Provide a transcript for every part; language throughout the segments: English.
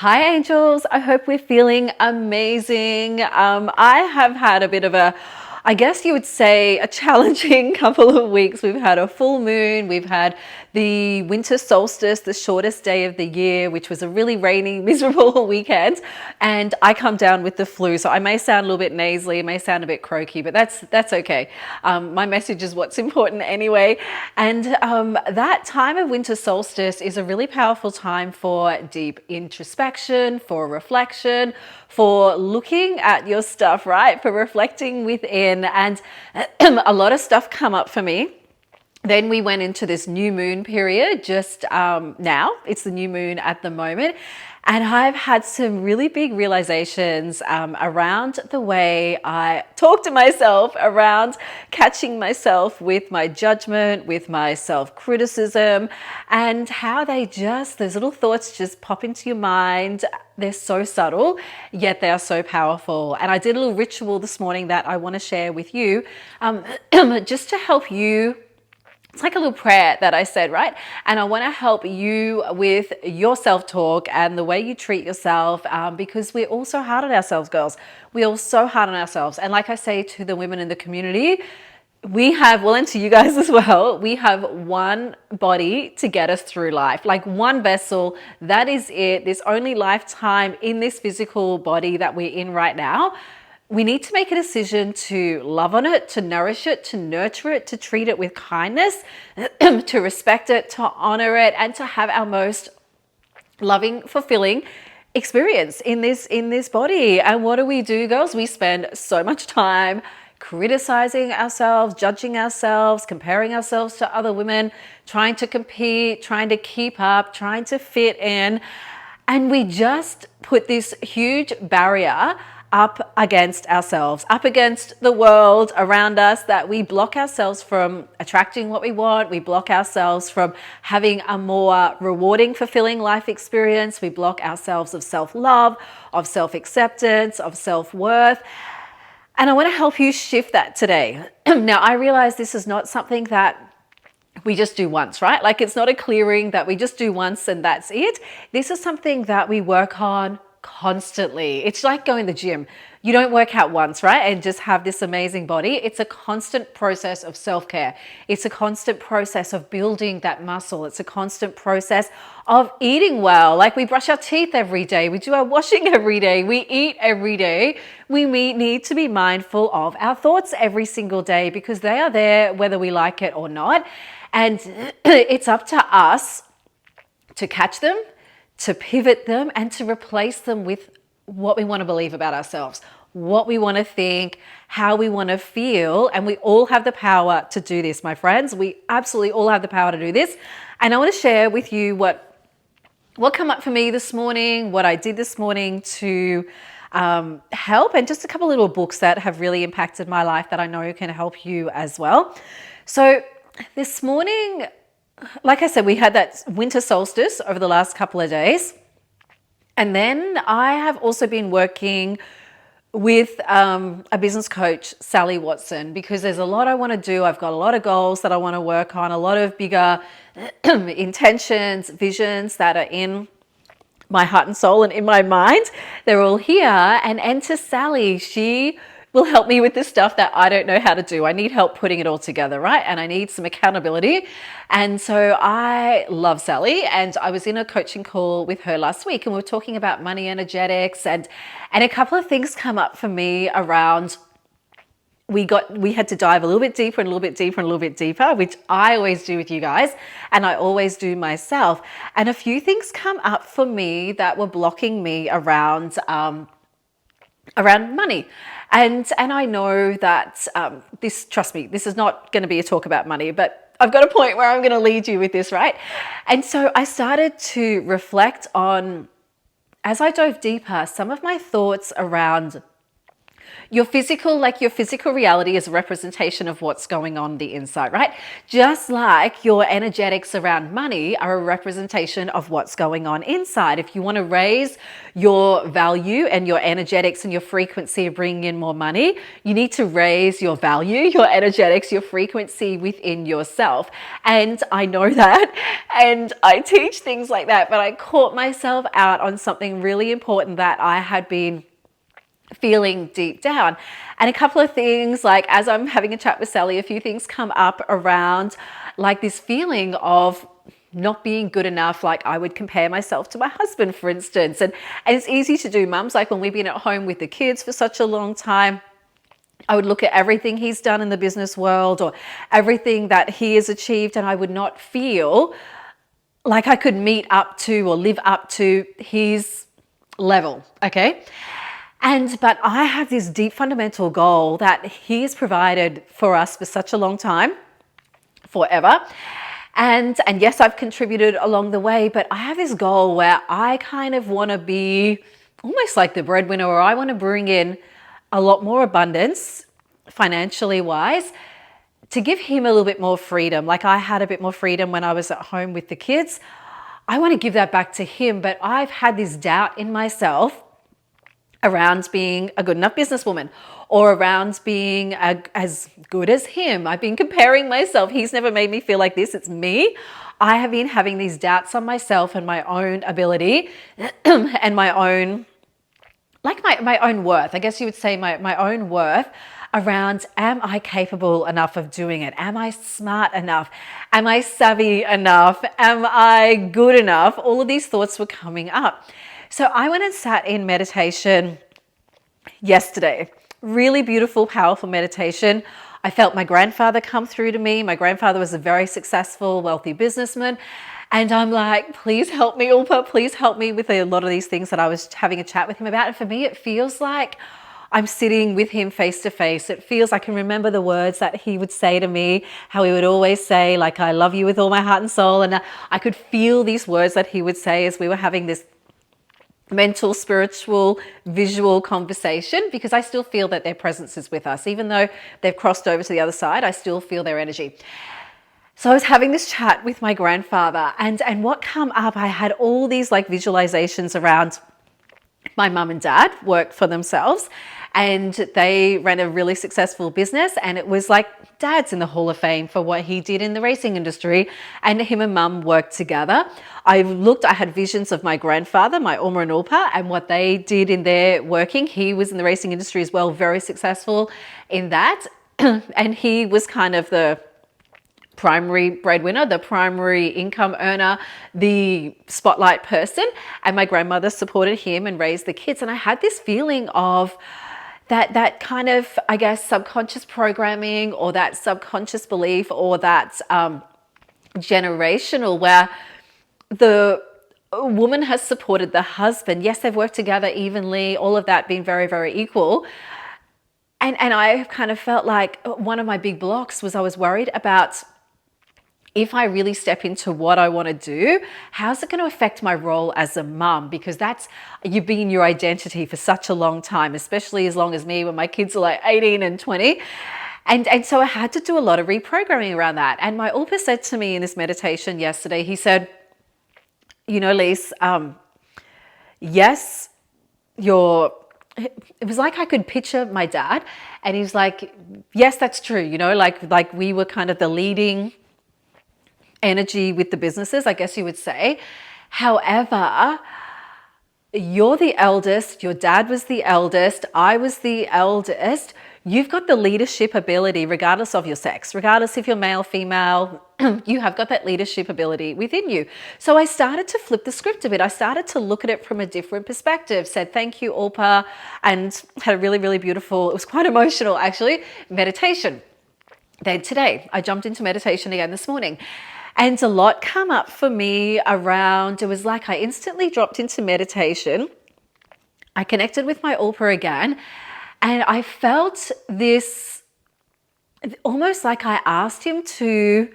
Hi, angels. I hope we're feeling amazing. I have had a bit of I guess you would say, a challenging couple of weeks. We've had a full moon, we've had the winter solstice, the shortest day of the year, which was a really rainy, miserable weekend. And I come down with the flu, so I may sound a little bit nasally, may sound a bit croaky, but that's okay. My message is what's important anyway. And that time of winter solstice is a really powerful time for deep introspection, for reflection, for looking at your stuff, right? For reflecting within. And a lot of stuff come up for me. Then we went into this new moon period just now. It's the new moon at the moment. And I've had some really big realizations around the way I talk to myself, around catching myself with my judgment, with my self-criticism, and how those little thoughts just pop into your mind. They're so subtle, yet they are so powerful. And I did a little ritual this morning that I want to share with you just to help you. It's like a little prayer that I said, right? And I want to help you with your self-talk and the way you treat yourself because we're all so hard on ourselves, girls. We're all so hard on ourselves. And like I say to the women in the community, we have, well, and to you guys as well, we have one body to get us through life, like one vessel. That is it. This only lifetime in this physical body that we're in right now. We need to make a decision to love on it, to nourish it, to nurture it, to treat it with kindness, to respect it, to honor it, and to have our most loving, fulfilling experience in this body. And what do, girls? We spend so much time criticizing ourselves, judging ourselves, comparing ourselves to other women, trying to compete, trying to keep up, trying to fit in. And we just put this huge barrier up against ourselves, up against the world around us, that we block ourselves from attracting what we want. We block ourselves from having a more rewarding, fulfilling life experience. We block ourselves of self-love, of self-acceptance, of self-worth. And I want to help you shift that today. Now, I realize this is not something that we just do once, right? Like, it's not a clearing that we just do once and that's it. This is something that we work on constantly. It's like going to the gym. You don't work out once, right? And just have this amazing body. It's a constant process of self-care. It's a constant process of building that muscle. It's a constant process of eating well. Like, we brush our teeth every day. We do our washing every day. We eat every day. We need to be mindful of our thoughts every single day because they are there whether we like it or not. And it's up to us to catch them, to pivot them, and to replace them with what we want to believe about ourselves, what we want to think, how we want to feel. And we all have the power to do this, my friends. We absolutely all have the power to do this. And I want to share with you what came up for me this morning, what I did this morning to help, and just a couple little books that have really impacted my life that I know can help you as well. So this morning, like I said, we had that winter solstice over the last couple of days. And then I have also been working with a business coach, Sally Watson, because there's a lot I want to do. I've got a lot of goals that I want to work on, a lot of bigger intentions, visions that are in my heart and soul and in my mind. They're all here. And enter Sally. She will help me with the stuff that I don't know how to do. I need help putting it all together, right? And I need some accountability. And so I love Sally. And I was in a coaching call with her last week, and we were talking about money energetics, and a couple of things come up for me around. We had to dive a little bit deeper and a little bit deeper and a little bit deeper, which I always do with you guys, and I always do myself. And a few things come up for me that were blocking me around money. And I know that trust me, this is not going to be a talk about money, but I've got a point where I'm going to lead you with this, right? And so I started to reflect on, as I dove deeper, some of my thoughts around Your physical reality is a representation of what's going on the inside, right? Just like your energetics around money are a representation of what's going on inside. If you want to raise your value and your energetics and your frequency of bringing in more money, you need to raise your value, your energetics, your frequency within yourself. And I know that, and I teach things like that, but I caught myself out on something really important that I had been feeling deep down. And a couple of things, like as I'm having a chat with Sally, a few things come up around like this feeling of not being good enough. Like I would compare myself to my husband, for instance. And it's easy to do, mums, like when we've been at home with the kids for such a long time, I would look at everything he's done in the business world or everything that he has achieved, and I would not feel like I could meet up to or live up to his level. Okay. But I have this deep fundamental goal that he has provided for us for such a long time, forever. And yes, I've contributed along the way, but I have this goal where I kind of want to be almost like the breadwinner, or I want to bring in a lot more abundance financially wise to give him a little bit more freedom. Like I had a bit more freedom when I was at home with the kids. I want to give that back to him, but I've had this doubt in myself around being a good enough businesswoman or around being as good as him. I've been comparing myself. He's never made me feel like this. It's me. I have been having these doubts on myself and my own ability and my own, like my own worth. I guess you would say my own worth around, am I capable enough of doing it? Am I smart enough? Am I savvy enough? Am I good enough? All of these thoughts were coming up. So I went and sat in meditation yesterday. Really beautiful, powerful meditation. I felt my grandfather come through to me. My grandfather was a very successful, wealthy businessman. And I'm like, please help me, Ulpa, please help me with a lot of these things that I was having a chat with him about. And for me, it feels like I'm sitting with him face to face. It feels, I can remember the words that he would say to me, how he would always say, like, I love you with all my heart and soul. And I could feel these words that he would say as we were having this mental, spiritual, visual conversation, because I still feel that their presence is with us. Even though they've crossed over to the other side, I still feel their energy. So I was having this chat with my grandfather, and what come up, I had all these like visualizations around my mum and dad worked for themselves and they ran a really successful business, and it was like dad's in the Hall of Fame for what he did in the racing industry, and him and mum worked together. I had visions of my grandfather, my Oma and Ulpa, and what they did in their working. He was in the racing industry as well, very successful in that. And he was kind of the primary breadwinner, the primary income earner, the spotlight person. And my grandmother supported him and raised the kids. And I had this feeling of that kind of, I guess, subconscious programming, or that subconscious belief, or that generational, where the woman has supported the husband. Yes, they've worked together evenly, all of that being very, very equal. And I kind of felt like one of my big blocks was I was worried about, if I really step into what I want to do, how's it going to affect my role as a mum? Because you've been your identity for such a long time, especially as long as me, when my kids are like 18 and 20. And so I had to do a lot of reprogramming around that. And my Ulpa said to me in this meditation yesterday, he said, you know, Lise, yes, it was like I could picture my dad, and he's like, yes, that's true. You know, like we were kind of the leading energy with the businesses, I guess you would say. However, you're the eldest, your dad was the eldest, I was the eldest. You've got the leadership ability, regardless of your sex, regardless if you're male, female, you have got that leadership ability within you. So I started to flip the script a bit. I started to look at it from a different perspective, said, thank you, Ulpa, and had a really, really beautiful, it was quite emotional actually, meditation. Then today, I jumped into meditation again this morning. And a lot come up for me around, it was like I instantly dropped into meditation. I connected with my Ulpa again, and I felt this, almost like I asked him to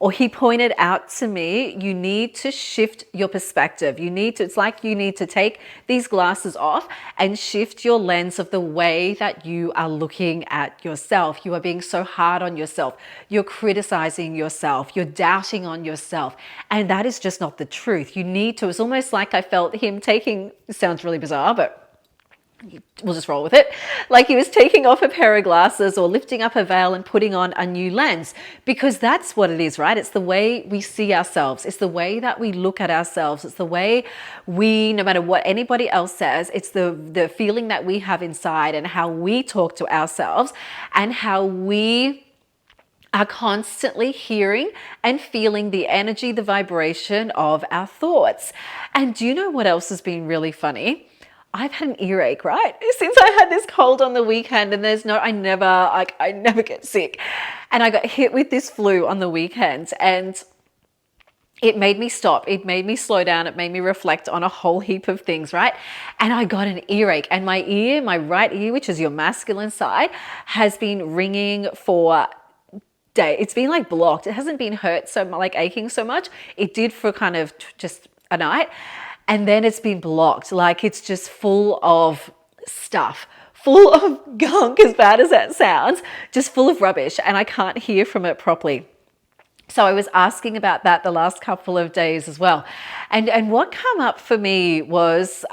or he pointed out to me, you need to shift your perspective. It's like you need to take these glasses off and shift your lens of the way that you are looking at yourself. You are being so hard on yourself. You're criticizing yourself. You're doubting on yourself. And that is just not the truth. You need to, it's almost like I felt him taking, it sounds really bizarre, but we'll just roll with it. Like he was taking off a pair of glasses or lifting up a veil and putting on a new lens, because that's what it is, right? It's the way we see ourselves. It's the way that we look at ourselves. It's the way we, no matter what anybody else says, it's the feeling that we have inside and how we talk to ourselves and how we are constantly hearing and feeling the energy, the vibration of our thoughts. And do you know what else has been really funny? I've had an earache, right? Since I had this cold on the weekend, and I never get sick. And I got hit with this flu on the weekend, and it made me stop. It made me slow down. It made me reflect on a whole heap of things, right? And I got an earache, and my right ear, which is your masculine side, has been ringing for days. It's been like blocked. It hasn't been hurt so like aching so much. It did for kind of just a night. And then it's been blocked, like it's just full of stuff, full of gunk, as bad as that sounds, just full of rubbish, and I can't hear from it properly. So I was asking about that the last couple of days as well. And what came up for me was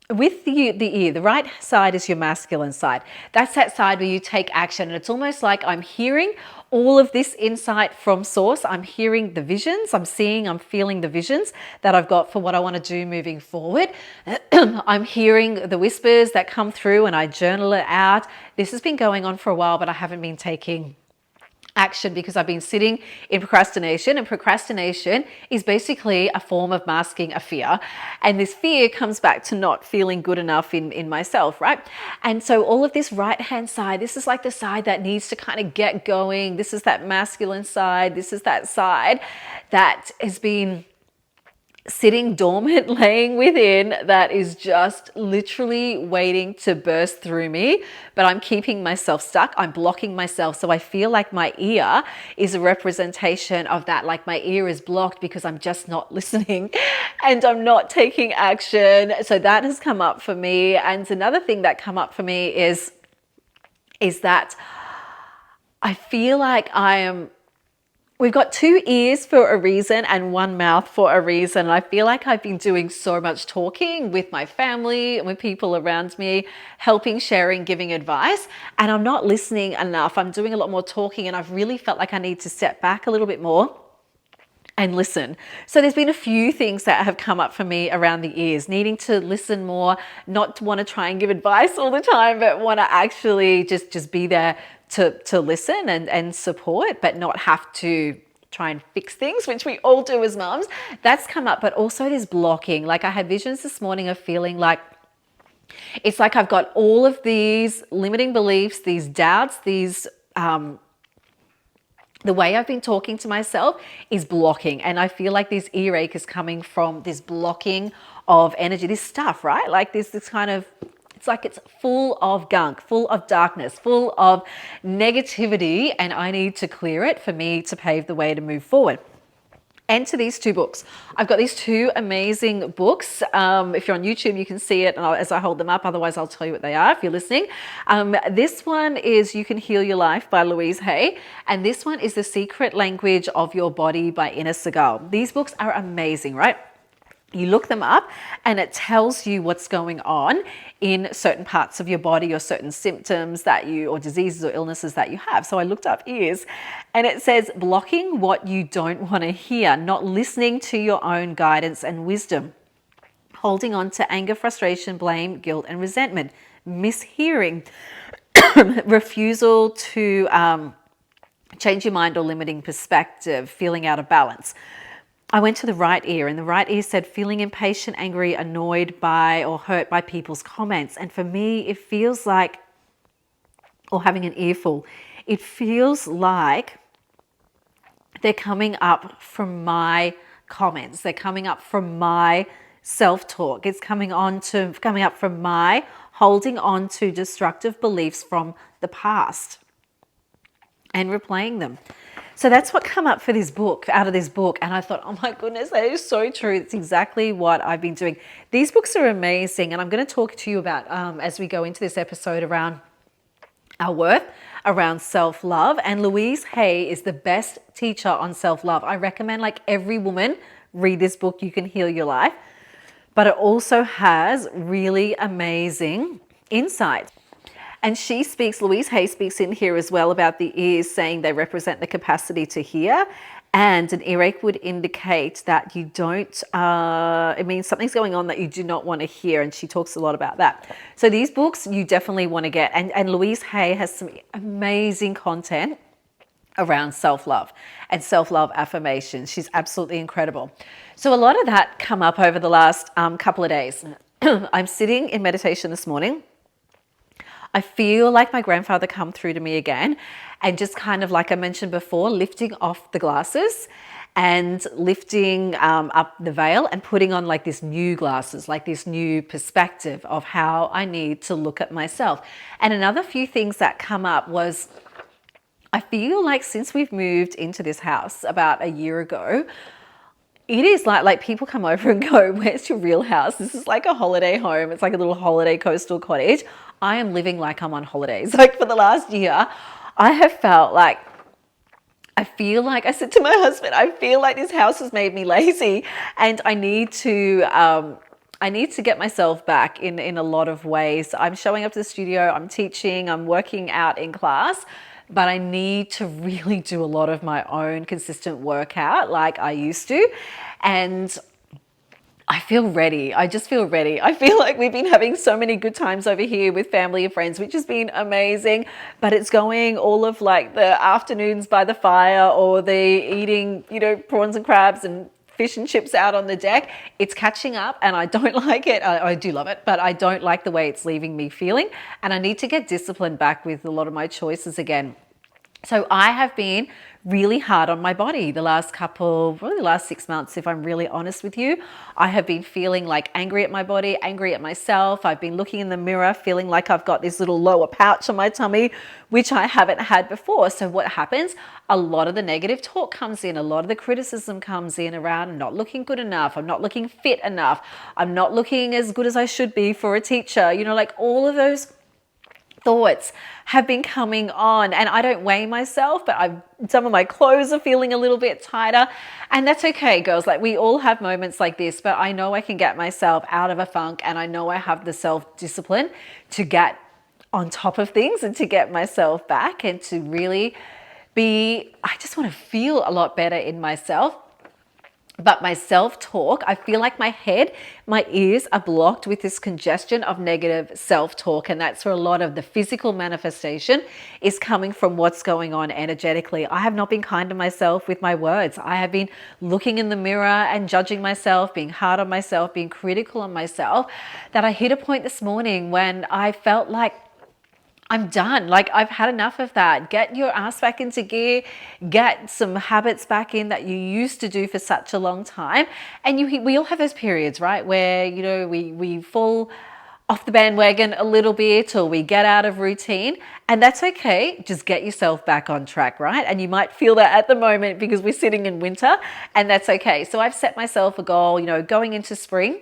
with the ear, the right side is your masculine side. That's that side where you take action. And it's almost like I'm hearing all of this insight from source. I'm hearing the visions. I'm feeling the visions that I've got for what I want to do moving forward. I'm hearing the whispers that come through and I journal it out. This has been going on for a while, but I haven't been taking action because I've been sitting in procrastination, and procrastination is basically a form of masking a fear, and this fear comes back to not feeling good enough in myself, right? And so all of this right hand side, this is like the side that needs to kind of get going. This is that masculine side. This is that side that has been sitting dormant, laying within, that is just literally waiting to burst through me, but I'm keeping myself stuck. I'm blocking myself. So I feel like my ear is a representation of that. Like my ear is blocked because I'm just not listening and I'm not taking action. So that has come up for me. And another thing that come up for me is that I feel like we've got two ears for a reason and one mouth for a reason. I feel like I've been doing so much talking with my family and with people around me, helping, sharing, giving advice, and I'm not listening enough. I'm doing a lot more talking, and I've really felt like I need to step back a little bit more and listen. So there's been a few things that have come up for me around the ears, needing to listen more, not to want to try and give advice all the time, but want to actually just be there to listen and support, but not have to try and fix things, which we all do as mums. That's come up, but also this blocking. Like I had visions this morning of feeling like it's like I've got all of these limiting beliefs, these doubts, these the way I've been talking to myself is blocking. And I feel like this earache is coming from this blocking of energy, this stuff, right? Like this kind of, it's like it's full of gunk, full of darkness, full of negativity, and I need to clear it for me to pave the way to move forward. Enter these two books. I've got these two amazing books. If you're on YouTube, you can see it as I hold them up. Otherwise, I'll tell you what they are if you're listening. This one is You Can Heal Your Life by Louise Hay. And this one is The Secret Language of Your Body by Ines Segal. These books are amazing, right? You look them up and it tells you what's going on in certain parts of your body or certain symptoms or diseases or illnesses that you have. So I looked up ears and it says blocking what you don't want to hear, not listening to your own guidance and wisdom, holding on to anger, frustration, blame, guilt, and resentment, mishearing, refusal to change your mind or limiting perspective, feeling out of balance. I went to the right ear, and the right ear said feeling impatient, angry, annoyed by or hurt by people's comments. And for me, it feels like, or having an earful, it feels like they're coming up from my comments. They're coming up from my self-talk. It's coming up from my holding on to destructive beliefs from the past and replaying them. So that's what come up for this book, out of this book. And I thought, oh my goodness, that is so true. It's exactly what I've been doing. These books are amazing. And I'm going to talk to you about, as we go into this episode, around our worth, around self-love. And Louise Hay is the best teacher on self-love. I recommend like every woman read this book. You Can Heal Your Life. But it also has really amazing insights. And she speaks, Louise Hay speaks in here as well about the ears, saying they represent the capacity to hear. And an earache would indicate that you don't, it means something's going on that you do not want to hear. And she talks a lot about that. So these books you definitely want to get. And Louise Hay has some amazing content around self-love and self-love affirmations. She's absolutely incredible. So a lot of that come up over the last couple of days. I'm sitting in meditation this morning. I feel like my grandfather come through to me again, and just kind of like I mentioned before, lifting off the glasses and lifting up the veil and putting on like this new glasses, like this new perspective of how I need to look at myself. And another few things that come up was, I feel like since we've moved into this house about a year ago, it is like people come over and go, where's your real house? This is like a holiday home. It's like a little holiday coastal cottage. I am living like I'm on holidays. Like for the last year, I have felt like, I feel like, I said to my husband, I feel like this house has made me lazy, and I need to get myself back in a lot of ways. I'm showing up to the studio, I'm teaching, I'm working out in class, but I need to really do a lot of my own consistent workout like I used to. And I feel ready. I just feel ready. I feel like we've been having so many good times over here with family and friends, which has been amazing, but it's going all of like the afternoons by the fire, or the eating, prawns and crabs and fish and chips out on the deck. It's catching up, and I don't like it. I do love it, but I don't like the way it's leaving me feeling, and I need to get disciplined back with a lot of my choices again. So I have been really hard on my body the last 6 months, if I'm really honest with you. I have been feeling like angry at my body, angry at myself. I've been looking in the mirror, feeling like I've got this little lower pouch on my tummy, which I haven't had before. So what happens? A lot of the negative talk comes in, a lot of the criticism comes in around I'm not looking good enough, I'm not looking fit enough, I'm not looking as good as I should be for a teacher, like all of those thoughts have been coming on, and I don't weigh myself, but some of my clothes are feeling a little bit tighter, and that's okay, girls. Like we all have moments like this, but I know I can get myself out of a funk, and I know I have the self-discipline to get on top of things and to get myself back and to really I just want to feel a lot better in myself. But my self-talk, I feel like my head, my ears are blocked with this congestion of negative self-talk. And that's where a lot of the physical manifestation is coming from, what's going on energetically. I have not been kind to myself with my words. I have been looking in the mirror and judging myself, being hard on myself, being critical on myself, that I hit a point this morning when I felt like I'm done. Like I've had enough of that. Get your ass back into gear, get some habits back in that you used to do for such a long time. And we all have those periods, right? Where, we fall off the bandwagon a little bit, or we get out of routine, and that's okay. Just get yourself back on track, right? And you might feel that at the moment because we're sitting in winter, and that's okay. So I've set myself a goal, going into spring.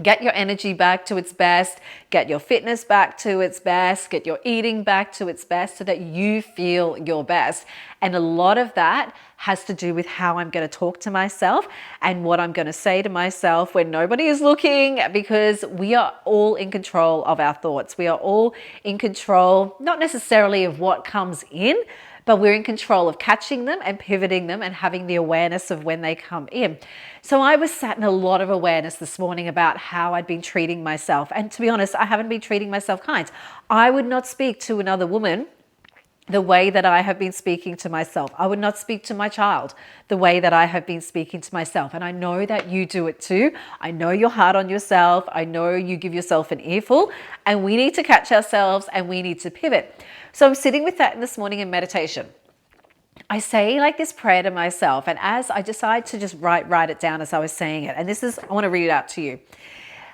Get your energy back to its best, get your fitness back to its best, get your eating back to its best so that you feel your best. And a lot of that has to do with how I'm going to talk to myself and what I'm going to say to myself when nobody is looking, because we are all in control of our thoughts. We are all in control, not necessarily of what comes in, but we're in control of catching them and pivoting them and having the awareness of when they come in. So I was sat in a lot of awareness this morning about how I'd been treating myself. And to be honest, I haven't been treating myself kind. I would not speak to another woman the way that I have been speaking to myself. I would not speak to my child the way that I have been speaking to myself. And I know that you do it too. I know you're hard on yourself. I know you give yourself an earful, and we need to catch ourselves and we need to pivot. So I'm sitting with that this morning in meditation. I say like this prayer to myself, and as I decide to just write it down as I was saying it, and I want to read it out to you.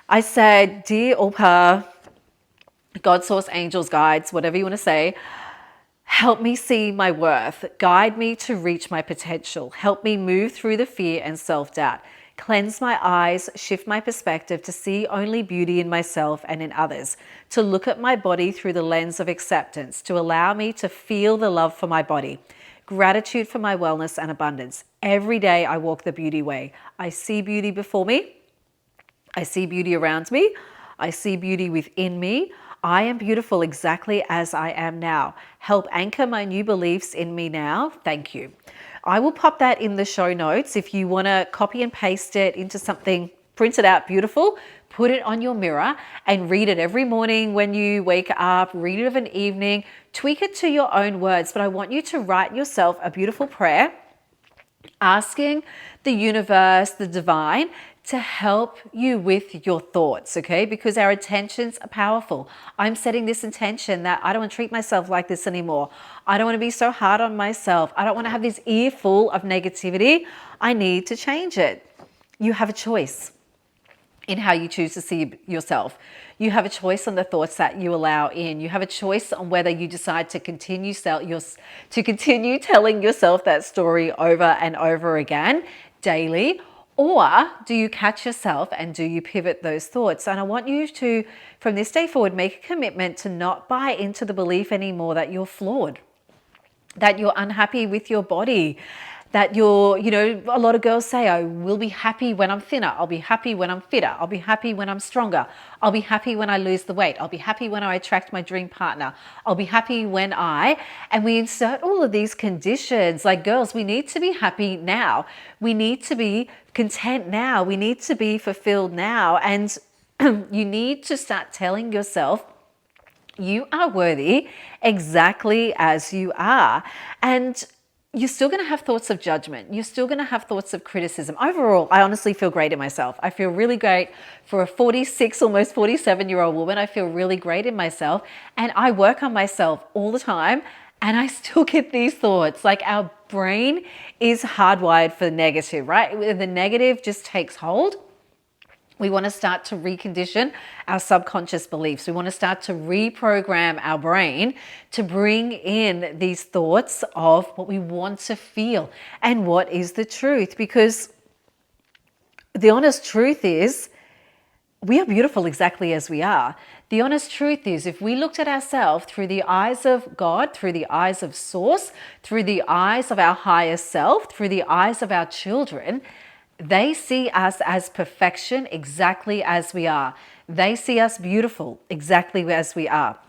I said, "Dear All-Power, God, Source, Angels, Guides, whatever you want to say, Help me see my worth. Guide me to reach my potential. Help me move through the fear and self-doubt. Cleanse my eyes, shift my perspective to see only beauty in myself and in others, to look at my body through the lens of acceptance, to allow me to feel the love for my body, gratitude for my wellness and abundance. Every day I walk the beauty way. I see beauty before me. I see beauty around me. I see beauty within me. I am beautiful exactly as I am now. Help anchor my new beliefs in me now. Thank you. I will pop that in the show notes if you want to copy and paste it into something, print it out beautiful, put it on your mirror and read it every morning when you wake up, read it of an evening, tweak it to your own words. But I want you to write yourself a beautiful prayer asking the universe, the divine, to help you with your thoughts, okay? Because our intentions are powerful. I'm setting this intention that I don't want to treat myself like this anymore. I don't want to be so hard on myself. I don't want to have this earful of negativity. I need to change it. You have a choice in how you choose to see yourself. You have a choice on the thoughts that you allow in. You have a choice on whether you decide to continue telling yourself that story over and over again daily, or do you catch yourself and do you pivot those thoughts? And I want you to, from this day forward, make a commitment to not buy into the belief anymore that you're flawed, that you're unhappy with your body, that you're, a lot of girls say, I will be happy when I'm thinner. I'll be happy when I'm fitter. I'll be happy when I'm stronger. I'll be happy when I lose the weight. I'll be happy when I attract my dream partner. I'll be happy when and we insert all of these conditions. Like, girls, we need to be happy now. We need to be content now. We need to be fulfilled now. And you need to start telling yourself you are worthy exactly as you are. And you're still going to have thoughts of judgment. You're still going to have thoughts of criticism. Overall, I honestly feel great in myself. I feel really great for a 46, almost 47-year-old woman. I feel really great in myself. And I work on myself all the time. And I still get these thoughts. Like, our brain is hardwired for negative, right? The negative just takes hold. We want to start to recondition our subconscious beliefs. We want to start to reprogram our brain to bring in these thoughts of what we want to feel and what is the truth. Because the honest truth is, we are beautiful exactly as we are. The honest truth is, if we looked at ourselves through the eyes of God, through the eyes of Source, through the eyes of our higher self, through the eyes of our children, they see us as perfection exactly as we are. They see us beautiful exactly as we are.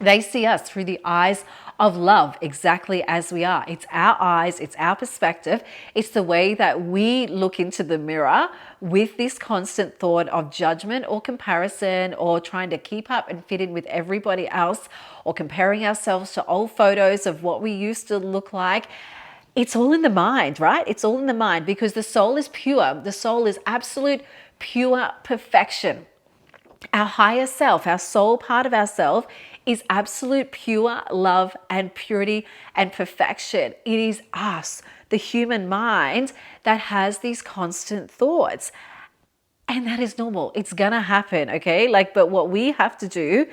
They see us through the eyes of love exactly as we are. It's our eyes, it's our perspective. It's the way that we look into the mirror with this constant thought of judgment or comparison, or trying to keep up and fit in with everybody else, or comparing ourselves to old photos of what we used to look like. It's all in the mind, right? It's all in the mind, because the soul is pure. The soul is absolute pure perfection. Our higher self, our soul part of ourself, is absolute pure love and purity and perfection. It is us, the human mind, that has these constant thoughts. And that is normal. It's gonna happen, okay? But what we have to do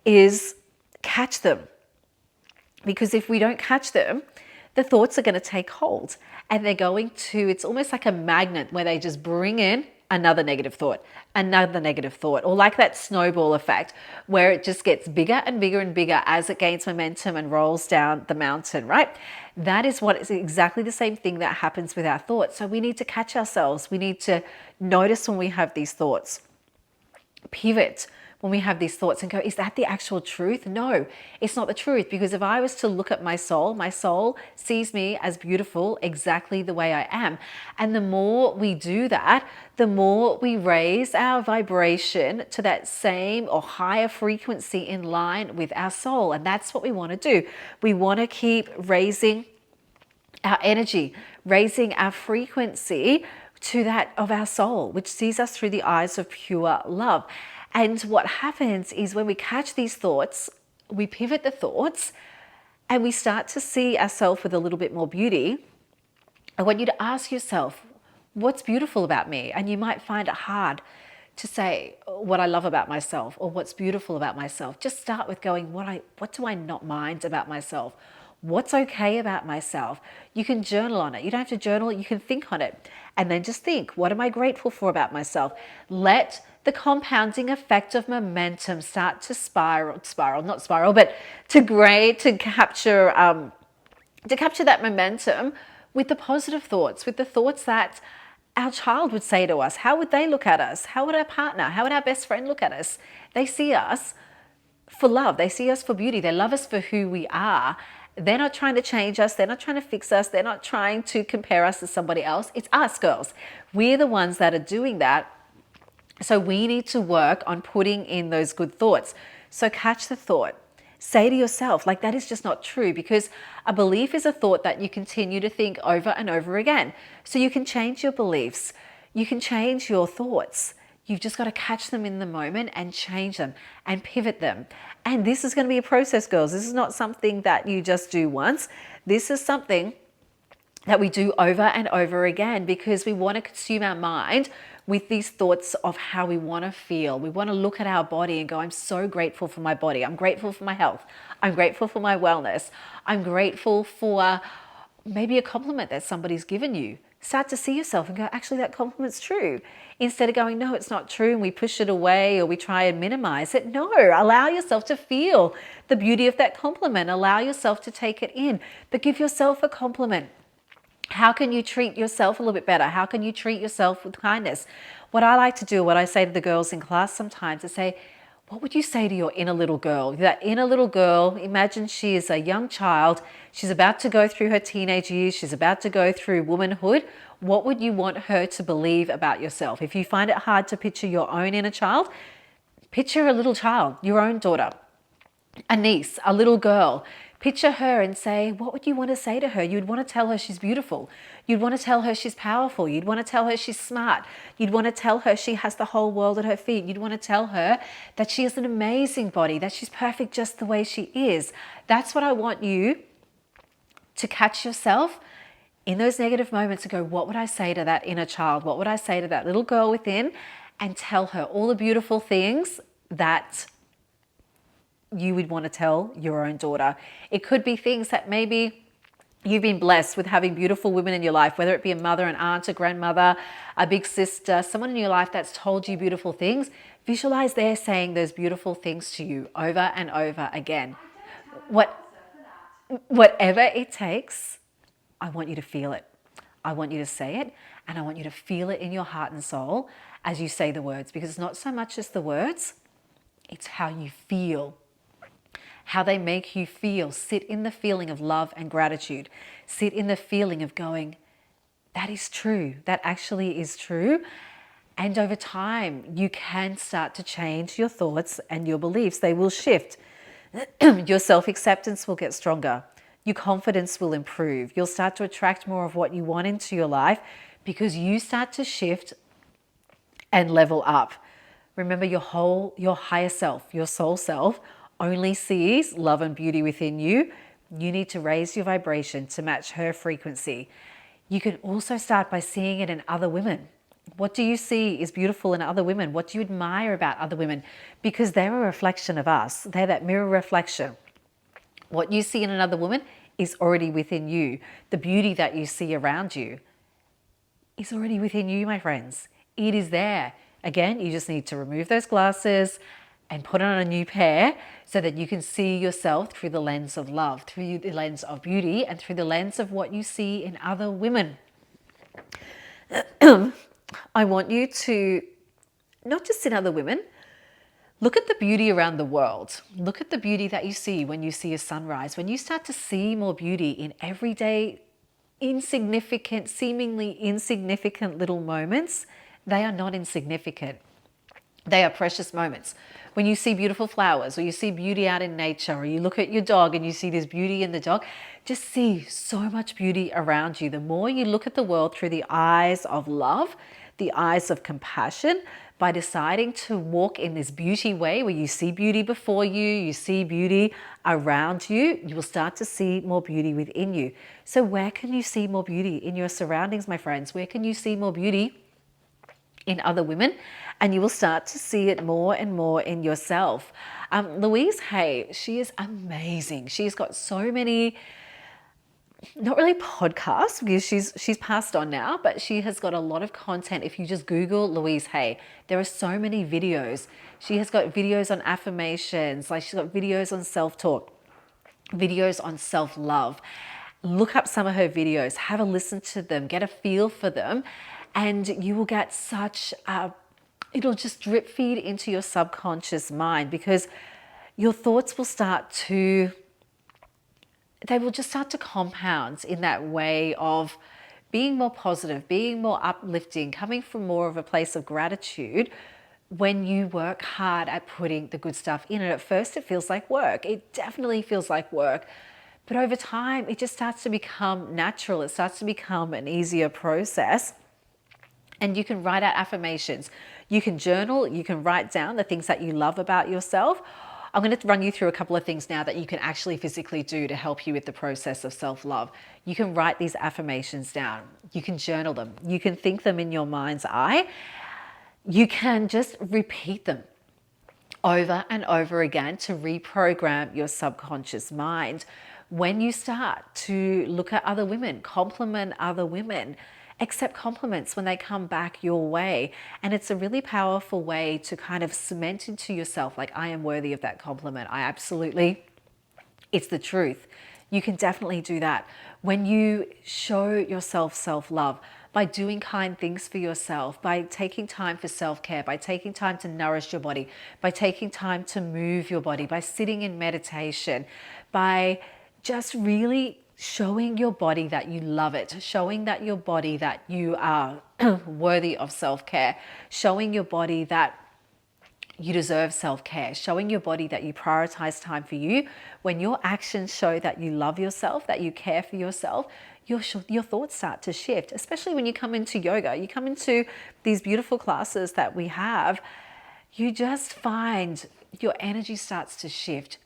is catch them. Because if we don't catch them, the thoughts are going to take hold, and they're going to, it's almost like a magnet where they just bring in another negative thought, or like that snowball effect where it just gets bigger and bigger and bigger as it gains momentum and rolls down the mountain, right? That is what is exactly the same thing that happens with our thoughts. So we need to catch ourselves. We need to notice when we have these thoughts, pivot when we have these thoughts and go, is that the actual truth? No, it's not the truth. Because if I was to look at my soul sees me as beautiful exactly the way I am. And the more we do that, the more we raise our vibration to that same or higher frequency in line with our soul. And that's what we want to do. We want to keep raising our energy, raising our frequency to that of our soul, which sees us through the eyes of pure love. And what happens is, when we catch these thoughts, we pivot the thoughts and we start to see ourselves with a little bit more beauty. I want you to ask yourself, what's beautiful about me? And you might find it hard to say what I love about myself or what's beautiful about myself. Just start with going, what do I not mind about myself? What's okay about myself? You can journal on it. You don't have to journal it, you can think on it. And then just think, what am I grateful for about myself? Let the compounding effect of momentum start to not spiral, but to capture that momentum with the positive thoughts, with the thoughts that our child would say to us. How would they look at us? How would our partner, how would our best friend look at us? They see us for love. They see us for beauty. They love us for who we are. They're not trying to change us. They're not trying to fix us. They're not trying to compare us to somebody else. It's us, girls. We're the ones that are doing that. So we need to work on putting in those good thoughts. So catch the thought. Say to yourself, like, that is just not true, because a belief is a thought that you continue to think over and over again. So you can change your beliefs. You can change your thoughts. You've just got to catch them in the moment and change them and pivot them. And this is going to be a process, girls. This is not something that you just do once. This is something that we do over and over again, because we want to consume our mind with these thoughts of how we want to feel. We want to look at our body and go, I'm so grateful for my body. I'm grateful for my health. I'm grateful for my wellness. I'm grateful for maybe a compliment that somebody's given you. Start to see yourself and go, actually, that compliment's true. Instead of going, no, it's not true, and we push it away or we try and minimize it. No, allow yourself to feel the beauty of that compliment. Allow yourself to take it in, but give yourself a compliment. How can you treat yourself a little bit better? How can you treat yourself with kindness? What I like to do, what I say to the girls in class sometimes, is say, what would you say to your inner little girl? That inner little girl, imagine she is a young child. She's about to go through her teenage years. She's about to go through womanhood. What would you want her to believe about yourself? If you find it hard to picture your own inner child, picture a little child, your own daughter, a niece, a little girl. Picture her and say, what would you want to say to her? You'd want to tell her she's beautiful. You'd want to tell her she's powerful. You'd want to tell her she's smart. You'd want to tell her she has the whole world at her feet. You'd want to tell her that she has an amazing body, that she's perfect just the way she is. That's what I want you to catch yourself in those negative moments and go, what would I say to that inner child? What would I say to that little girl within? And tell her all the beautiful things that you would want to tell your own daughter. It could be things that maybe you've been blessed with having beautiful women in your life, whether it be a mother, an aunt, a grandmother, a big sister, someone in your life that's told you beautiful things. Visualize they're saying those beautiful things to you over and over again. Whatever it takes, I want you to feel it. I want you to say it, and I want you to feel it in your heart and soul as you say the words, because it's not so much as the words, it's how you feel. How they make you feel. Sit in the feeling of love and gratitude. Sit in the feeling of going, that is true. That actually is true. And over time, you can start to change your thoughts and your beliefs. They will shift. Your self-acceptance will get stronger. Your confidence will improve. You'll start to attract more of what you want into your life because you start to shift and level up. Remember, your higher self, your soul self, only sees love and beauty within you. You need to raise your vibration to match her frequency. You can also start by seeing it in other women. What do you see is beautiful in other women? What do you admire about other women? Because they're a reflection of us. They're that mirror reflection. What you see in another woman is already within you. The beauty that you see around you is already within you, my friends. It is there. Again, you just need to remove those glasses and put on a new pair so that you can see yourself through the lens of love, through the lens of beauty, and through the lens of what you see in other women. I want you to not just in other women, look at the beauty around the world. Look at the beauty that you see when you see a sunrise. When you start to see more beauty in everyday, insignificant, seemingly insignificant little moments, they are not insignificant. They are precious moments. When you see beautiful flowers, or you see beauty out in nature, or you look at your dog and you see this beauty in the dog, just see so much beauty around you. The more you look at the world through the eyes of love, the eyes of compassion, by deciding to walk in this beauty way where you see beauty before you, you see beauty around you, you will start to see more beauty within you. So where can you see more beauty? In your surroundings, my friends. Where can you see more beauty? in other women, and you will start to see it more and more in yourself. Louise Hay, she is amazing. She's got so many, not really podcasts because she's passed on now, but she has got a lot of content. If you just Google Louise Hay, there are so many videos. She has got videos on affirmations, like she's got videos on self-talk, videos on self-love. Look up some of her videos, have a listen to them, get a feel for them, and you will get such it'll just drip feed into your subconscious mind, because your thoughts will start to, they will just start to compound in that way of being more positive, being more uplifting, coming from more of a place of gratitude when you work hard at putting the good stuff in. And at first it feels like work. It definitely feels like work. But over time, it just starts to become natural. It starts to become an easier process. And you can write out affirmations. You can journal. You can write down the things that you love about yourself. I'm going to run you through a couple of things now that you can actually physically do to help you with the process of self-love. You can write these affirmations down. You can journal them. You can think them in your mind's eye. You can just repeat them over and over again to reprogram your subconscious mind. When you start to look at other women, compliment other women, accept compliments when they come back your way. And it's a really powerful way to kind of cement into yourself, like, I am worthy of that compliment. It's the truth. You can definitely do that. When you show yourself self-love by doing kind things for yourself, by taking time for self-care, by taking time to nourish your body, by taking time to move your body, by sitting in meditation, by just really showing your body that you love it, showing that your body that you are worthy of self-care, showing your body that you deserve self-care, showing your body that you prioritize time for you. When your actions show that you love yourself, that you care for yourself, your thoughts start to shift, especially when you come into yoga. You come into these beautiful classes that we have, you just find your energy starts to shift.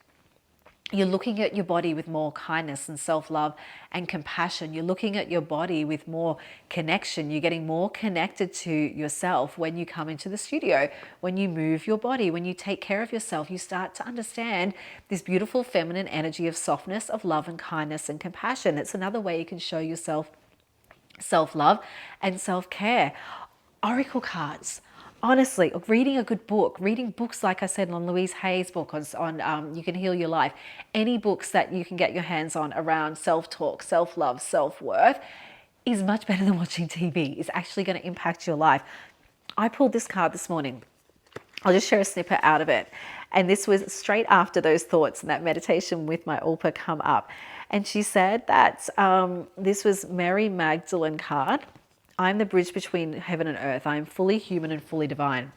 You're looking at your body with more kindness and self-love and compassion. You're looking at your body with more connection. You're getting more connected to yourself when you come into the studio, when you move your body, when you take care of yourself. You start to understand this beautiful feminine energy of softness, of love and kindness and compassion. It's another way you can show yourself self-love and self-care. Oracle cards. Honestly, reading a good book, reading books, like I said, on Louise Hay's book on You Can Heal Your Life, any books that you can get your hands on around self-talk, self-love, self-worth is much better than watching TV. It's actually going to impact your life. I pulled this card this morning. I'll just share a snippet out of it. And this was straight after those thoughts and that meditation with my Ulpa come up. And she said that this was Mary Magdalene card. I'm the bridge between heaven and earth. I am fully human and fully divine.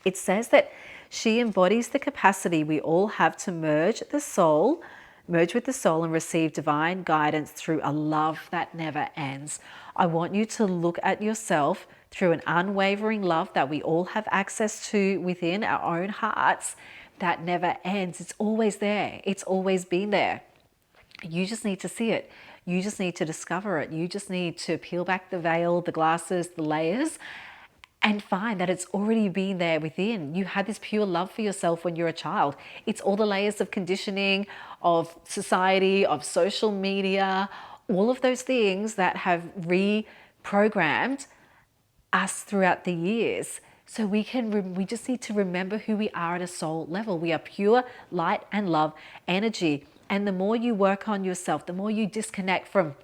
It says that she embodies the capacity we all have to merge with the soul and receive divine guidance through a love that never ends. I want you to look at yourself through an unwavering love that we all have access to within our own hearts that never ends. It's always there. It's always been there. You just need to see it. You just need to discover it. You just need to peel back the veil, the glasses, the layers, and find that it's already been there within. You had this pure love for yourself when you're a child. It's all the layers of conditioning, of society, of social media, all of those things that have reprogrammed us throughout the years. So we just need to remember who we are at a soul level. We are pure light and love energy. And the more you work on yourself, the more you disconnect from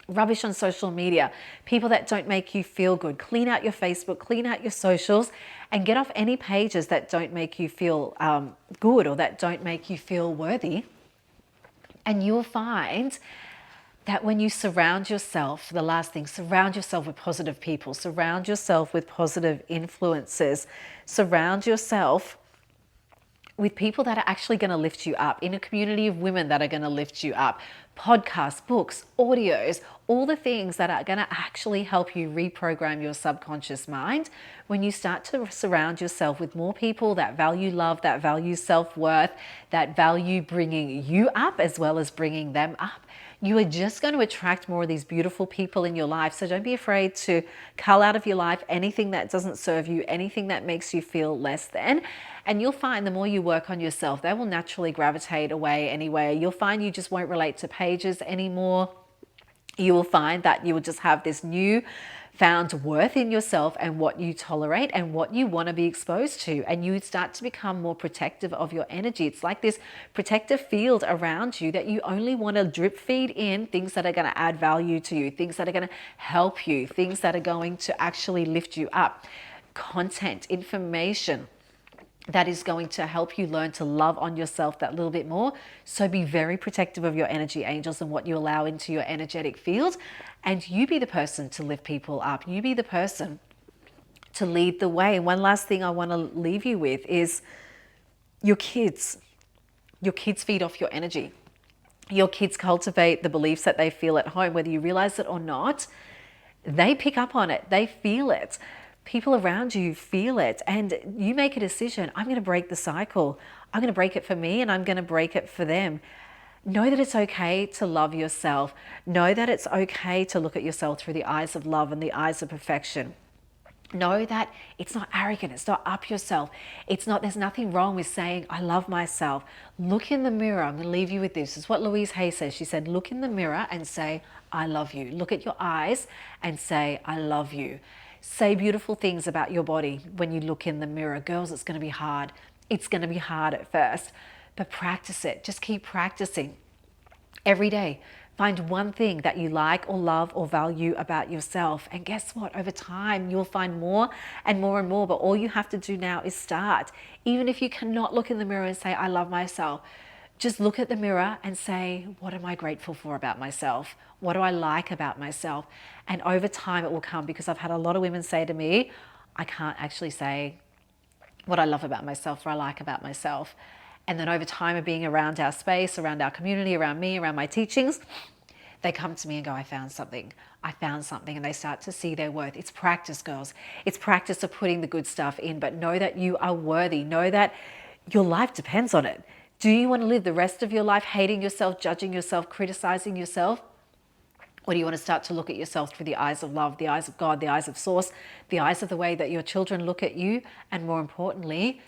rubbish on social media, people that don't make you feel good, clean out your Facebook, clean out your socials, and get off any pages that don't make you feel good or that don't make you feel worthy. And you'll find that when you surround yourself, the last thing, surround yourself with positive people, surround yourself with positive influences, surround yourself with people that are actually going to lift you up, in a community of women that are going to lift you up. podcasts, books, audios, all the things that are going to actually help you reprogram your subconscious mind. When you start to surround yourself with more people that value love, that value self-worth, that value bringing you up as well as bringing them up, you are just going to attract more of these beautiful people in your life. So don't be afraid to cull out of your life anything that doesn't serve you, anything that makes you feel less than. And you'll find the more you work on yourself, they will naturally gravitate away anyway. You'll find you just won't relate to pages anymore. You will find that you will just have this new found worth in yourself and what you tolerate and what you want to be exposed to. And you start to become more protective of your energy. It's like this protective field around you that you only want to drip feed in things that are going to add value to you, things that are going to help you, things that are going to actually lift you up. Content, information that is going to help you learn to love on yourself that little bit more. So be very protective of your energy, angels, and what you allow into your energetic field. And you be the person to lift people up. You be the person to lead the way. And one last thing I want to leave you with is your kids. Your kids feed off your energy. Your kids cultivate the beliefs that they feel at home, whether you realize it or not. They pick up on it. They feel it. People around you feel it, and you make a decision. I'm going to break the cycle. I'm going to break it for me, and I'm going to break it for them. Know that it's okay to love yourself. Know that it's okay to look at yourself through the eyes of love and the eyes of perfection. Know that it's not arrogant. It's not up yourself. It's not, there's nothing wrong with saying, I love myself. Look in the mirror. I'm going to leave you with this. This is what Louise Hay says. She said, look in the mirror and say, I love you. Look at your eyes and say, I love you. Say beautiful things about your body when you look in the mirror. Girls, it's going to be hard. It's going to be hard at first, but practice it. Just keep practicing every day. Find one thing that you like or love or value about yourself. And guess what? Over time, you'll find more and more and more. But all you have to do now is start. Even if you cannot look in the mirror and say, I love myself, just look at the mirror and say, what am I grateful for about myself? What do I like about myself? And over time it will come, because I've had a lot of women say to me, I can't actually say what I love about myself or I like about myself. And then over time of being around our space, around our community, around me, around my teachings, they come to me and go, I found something. I found something. And they start to see their worth. It's practice, girls. It's practice of putting the good stuff in, but know that you are worthy. Know that your life depends on it. Do you want to live the rest of your life hating yourself, judging yourself, criticizing yourself? Or do you want to start to look at yourself through the eyes of love, the eyes of God, the eyes of Source, the eyes of the way that your children look at you? And more importantly,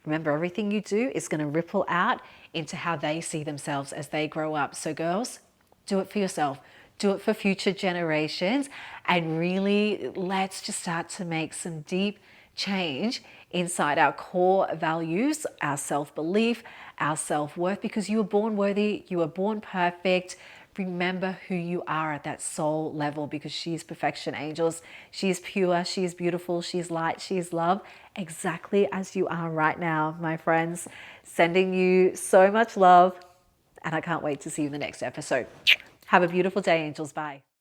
remember, everything you do is going to ripple out into how they see themselves as they grow up. So girls, do it for yourself. Do it for future generations. And really, let's just start to make some deep change inside our core values, our self-belief, our self-worth, because you were born worthy, you were born perfect. Remember who you are at that soul level, because she is perfection, angels. She is pure, she is beautiful, she is light, she is love, exactly as you are right now, my friends. Sending you so much love, and I can't wait to see you in the next episode. Have a beautiful day, angels. Bye.